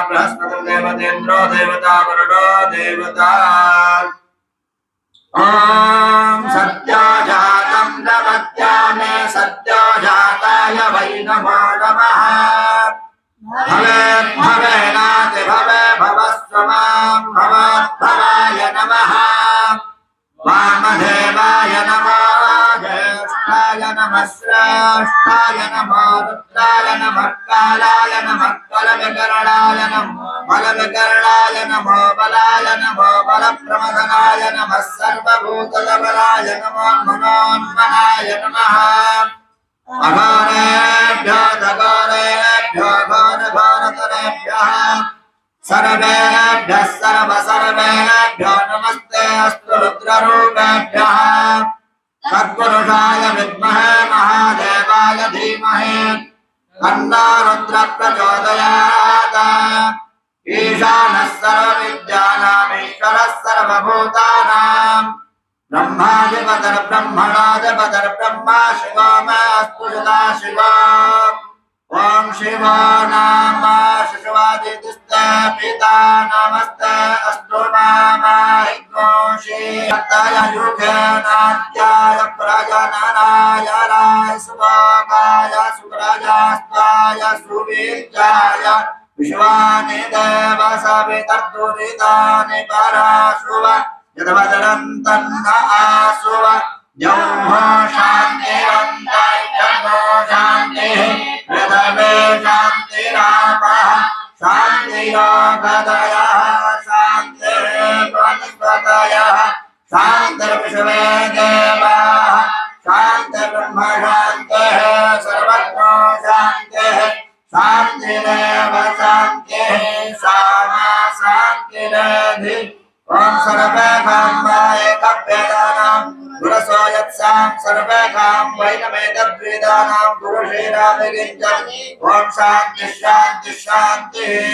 बृहस्पतिर्देवतेन्द्रो देवता वरुणो देवता ॐ सत्याजातं प्रपद्यामे सत्याजाताय वै नमो नमः भवेनाति भवे भवस्वमां भवद्भवाय नमः वामदेवाय नमः ज्येष्ठाय नमः श्रेष्ठाय नमः रुद्राय नमः कालाय नमः बलविकरणाय नमः बलाय नमः बलप्रमदनाय नमः सर्वभूतबलाय नमः मनोन्मनाय नमः अघोरेभ्यो दघोरेभ्यो घोरघोरतरेभ्यः सर्वेभ्यः सर्वेभ्यो नमस्ते अस्तु रुद्ररूपेभ्यः तत्पुरुषाय विद्महे महादेवाय धीमहि तन्नो रुद्रः प्रचोदयात् ईशानः सर्वविद्यानाम् ईश्वरः सर्वभूतानां ब्रह्माधिपतिर्ब्रह्मणाधिपतिर्ब्रह्मा शिवो मे अस्तु सदा शिवो ॐ शिवो नाम शिशुवादितिस्ते पिता नमस्ते अस्तु मामाहितोषीताय युगेनाद्याय प्रजननाय रायसुभोगाय सुप्रजास्त्वाय सुवीर्याय विश्वानि देव सवितर्दुरितानि पराशुव यद्वदरन्तन्न आसुव जौः शान्तिरन्तर्जगो शान्तिः पृथ्वी शान्तिरापः शान्तियोगदयः शान्तिः वनस्पतयः शान्तिर्विश्वे देवाः शान्तिर्ब्रह्म शान्तिः सर्वज्ञो शान्तिः शान्तिरेव शान्तिः सामा शान्तिरेधि ॐ सर्वेषां एकभेदानां गुरसो यत्सां सर्वेषां वैनमेतद्वेदानां गुरुशीलाभिगिञ्जन् ॐ शान्तिः शान्तिः शान्तिः